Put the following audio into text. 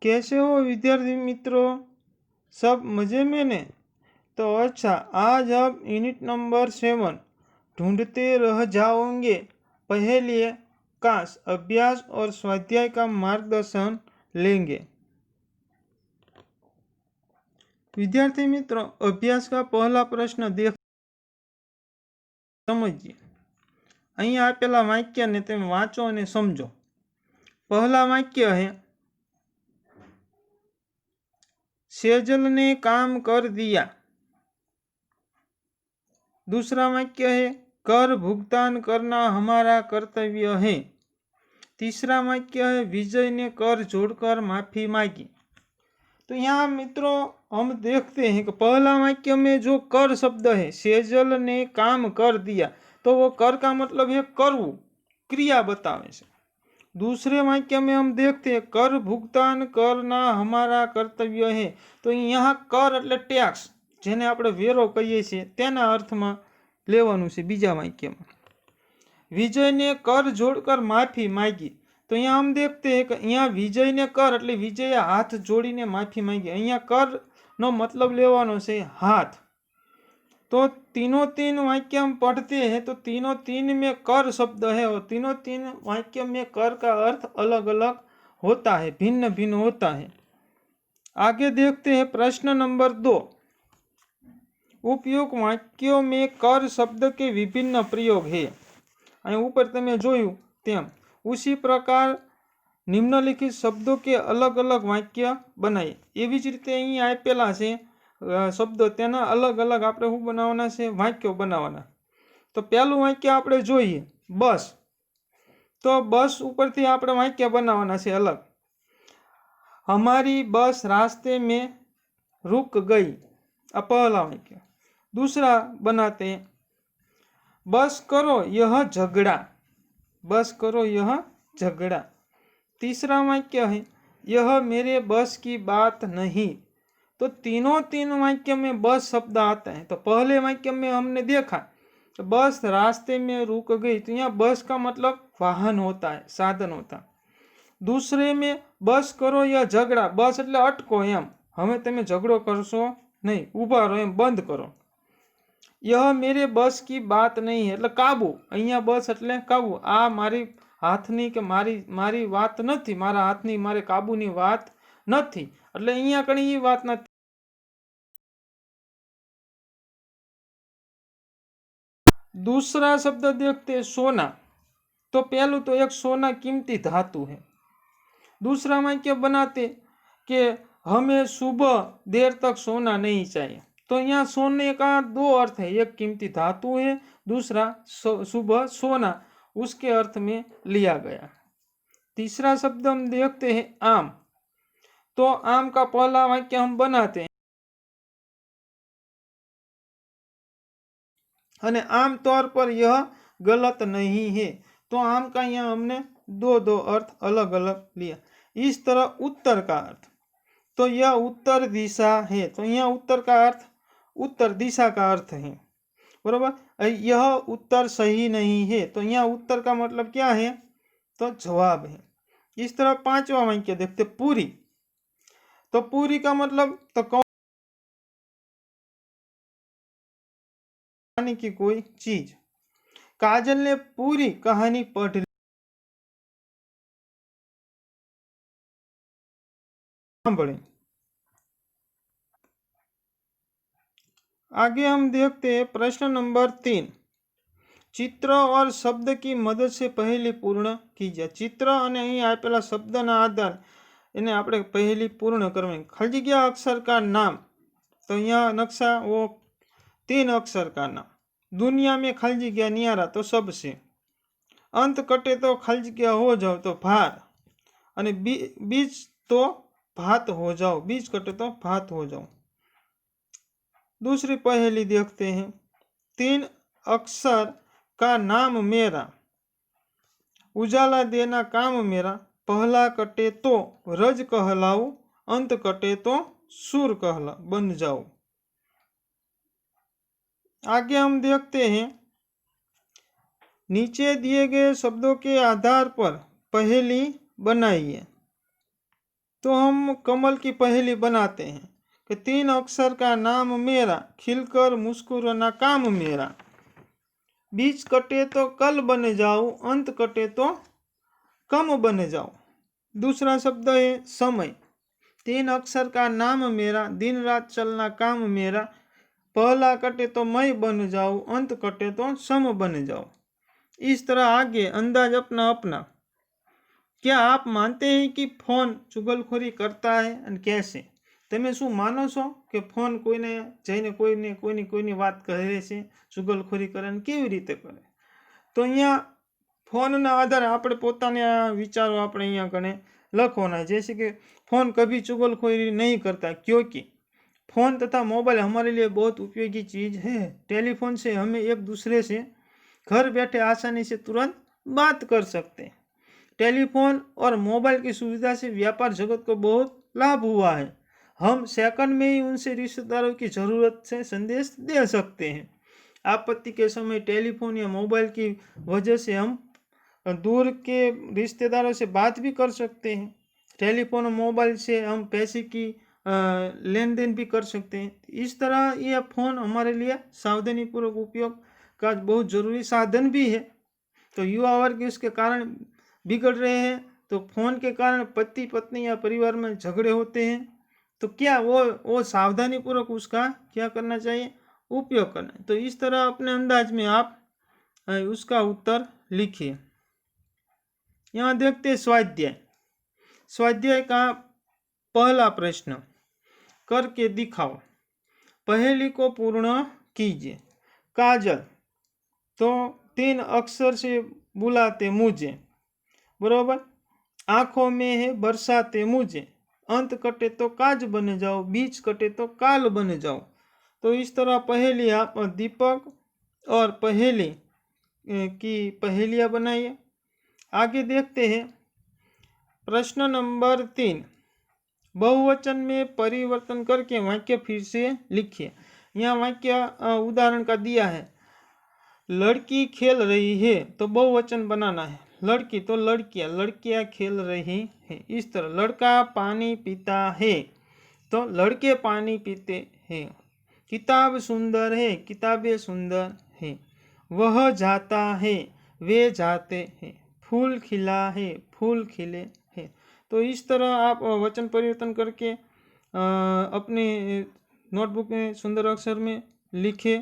कैसे हो विद्यार्थी मित्रों, सब मज़े में ने? तो अच्छा, आज हम यूनिट नंबर 7 ढूंढते रह जाओगे पहेली काश अभ्यास और स्वाध्याय का मार्गदर्शन लेंगे। विद्यार्थी मित्रों, अभ्यास का पहला प्रश्न देख समझिए। અહીં આપેલા વાક્યને તમે વાંચો અને સમજો। પહેલા વાક્ય है सेजल ने काम कर दिया। दूसरा वाक्य है कर भुगतान करना हमारा कर्तव्य है। तीसरा वाक्य है विजय ने कर जोड़कर माफी मांगी। तो यहाँ मित्रों हम देखते हैं कि पहला वाक्य में जो कर शब्द है, सेजल ने काम कर दिया, तो वो कर का मतलब है करवू, क्रिया बतावे से। दूसरे वाक्य में हम देखते हैं कर भुगतान करना हमारा कर्तव्य है, तो यहाँ कर એટલે ટેક્સ, જેને આપણે વેરો કહીએ છીએ તેના અર્થમાં લેવાનું છે બીજા વાક્યમાં। विजय ने कर जोड़कर माफी मांगी, तो यहाँ हम देखते हैं कि यहाँ विजय ने कर એટલે विजय हाथ जोड़ीने माफी मांगी। અહીંયા कर नो मतलब लेवानो છે हाथ। तो तीनों तीन वाक्य हम पढ़ते हैं तो तीनों तीन में कर शब्द है और तीनों तीन वाक्य में कर का अर्थ अलग अलग होता है, भिन्न भिन्न होता है। आगे देखते हैं प्रश्न नंबर 2। उपयुक्त वाक्यों में कर शब्द के विभिन्न प्रयोग है। अहीं ऊपर तमे जोयुं तेम उसी प्रकार निम्नलिखित शब्दों के अलग अलग वाक्य बनाए। एवी ज रीते अहीं आपेला छे शब्दों तेना अलग अलग आपणे शुं बनाववाना छे, वाक्यो बनाववाना। तो पहलुं वाक्य आपणे जोईए बस। तो बस उपरथी आपणे वाक्य बनाववाना छे अलग। हमारी बस रास्ते में रुक गई, आ पहला वाक्य। दूसरा बनाते हैं बस करो यह झगड़ा, बस करो यह झगड़ा। तीसरा वाक्य है यह मेरे बस की बात नहीं। तो तीनों तीन वाक्य में बस शब्द आता है। तो पहले वाक्य में हमने देखा तो बस रास्ते में रुक गई, तो यहाँ बस का मतलब वाहन होता है, साधन होता है। दूसरे में बस करो या झगड़ा, बस એટલે અટકો એમ, હવે તમે ઝઘડો કરશો નહીં, ઊભા રહો એમ, બંધ કરો। यह मेरे बस की बात नहीं है એટલે કાબુ, અહીંયા બસ એટલે કાબુ, આ મારી હાથની કે મારી વાત નથી, મારા હાથની મારે કાબુની વાત નથી, એટલે અહીંયા કણી એ વાત નથી। दूसरा शब्द देखते सोना। तो पहलू तो एक सोना कीमती धातु है। दूसरा वाक्य बनाते कि हमें सुबह देर तक सोना नहीं चाहिए। तो यहाँ सोने का दो अर्थ है, एक कीमती धातु है, दूसरा सुबह सोना, उसके अर्थ में लिया गया। तीसरा शब्द हम देखते हैं आम। तो आम का पहला वाक्य हम बनाते हैं अने आम तौर पर यह गलत नहीं है। तो आम का यहाँ हमने दो दो अर्थ अलग अलग लिया। इस तरह उत्तर का अर्थ, तो यह उत्तर दिशा है, तो यहाँ उत्तर का अर्थ उत्तर दिशा का अर्थ है, बराबर। यह उत्तर सही नहीं है, तो यहाँ उत्तर का मतलब क्या है, तो जवाब है। इस तरह पांचवा वाक्य देखते पूरी। तो पूरी का मतलब तो कहानी की कोई चीज। काजल ने पूरी कहानी पढ़ ली। आगे हम देखते हैं प्रश्न नंबर 3। चित्र और शब्द की मदद से पहेली पूर्ण कीजिए। चित्र અને અહીં આપેલા શબ્દના આધાર એને આપણે पहेली पूर्ण करवानी। खाली जग्या अक्षर का नाम, तो यहाँ नक्शा वो 3 अक्षर का नाम। दुनिया में खाली जग्या नियारा तो सबसे। अंत कटे तो खाली जग्या हो जाओ तो भार, अने बीज तो भात हो जाओ, बीज कटे तो भात हो जाओ। दूसरी पहेली देखते हैं 3 अक्षर का नाम मेरा, उजाला देना काम मेरा, पहला कटे तो रज कहलाऊ, अंत कटे तो सूर कहला बन जाओ। आगे हम देखते हैं नीचे दिए गए शब्दों के आधार पर पहेली बनाइए। तो हम कमल की पहेली बनाते हैं कि 3 अक्षर का नाम मेरा, खिलकर मुस्कुराना काम मेरा, बीच कटे तो कल बन जाऊं, अंत कटे तो कम बन जाऊं। दूसरा शब्द है समय। 3 अक्षर का नाम मेरा, दिन रात चलना काम मेरा, पहला कटे तो मैं बन जाऊं, अंत कटे तो सम बन जाऊं। इस तरह आगे अंदाज अपना अपना। क्या आप मानते हैं कि फोन चुगलखोरी करता है અને कैसे? તમે શું માનો છો કે ફોન કોઈને જઈને કોઈની વાત કરે છે, ચુગલખોરી કરે અને કેવી રીતે કરે? તો અહીંયા ફોનના આધારે આપણે પોતાના વિચારો આપણે અહીંયા કણે લખવાના, जैसे कि फ़ोन कभी चुगलखोरी नहीं करता, क्योंकि फ़ोन तथा मोबाइल हमारे लिए बहुत उपयोगी चीज़ है। टेलीफोन से हमें एक दूसरे से घर बैठे आसानी से तुरंत बात कर सकते हैं। टेलीफोन और मोबाइल की सुविधा से व्यापार जगत को बहुत लाभ हुआ है। हम सेकंड में ही उनसे रिश्तेदारों की ज़रूरत से संदेश दे सकते हैं। आपत्ति के समय टेलीफोन या मोबाइल की वजह से हम दूर के रिश्तेदारों से बात भी कर सकते हैं। टेलीफोन और मोबाइल से हम पैसे की लेन देन भी कर सकते हैं। इस तरह यह फ़ोन हमारे लिए सावधानीपूर्वक उपयोग का बहुत ज़रूरी साधन भी है। तो युवा वर्ग इसके कारण बिगड़ रहे हैं। तो फ़ोन के कारण पति पत्नी या परिवार में झगड़े होते हैं। तो क्या वो सावधानीपूर्वक उसका क्या करना चाहिए? उपयोग करना है। तो इस तरह अपने अंदाज में आप उसका उत्तर लिखिए। यहाँ देखते हैं स्वाध्याय। स्वाध्याय का पहला प्रश्न, करके दिखाओ। पहेली को पूर्ण कीजिए। काजल, तो 3 अक्षर से बुलाते मुझे, बरोबर। आंखों में है बरसाते मुझे, अंत कटे तो काज बन जाओ, बीच कटे तो काल बन जाओ। तो इस तरह पहेली आप दीपक और पहेली की पहेलियाँ बनाइए। आगे देखते हैं प्रश्न नंबर 3, बहुवचन में परिवर्तन करके वाक्य फिर से लिखिए। यहाँ वाक्य उदाहरण का दिया है, लड़की खेल रही है, तो बहुवचन बनाना है। लड़की तो लड़कियां खेल रही हैं। इस तरह लड़का पानी पीता है, तो लड़के पानी पीते हैं। किताब सुंदर है, किताबें सुंदर है। वह जाता है, वे जाते हैं। फूल खिला है, फूल खिले हैं। तो इस तरह आप वचन परिवर्तन करके अपने नोटबुक में सुंदर अक्षर में लिखे।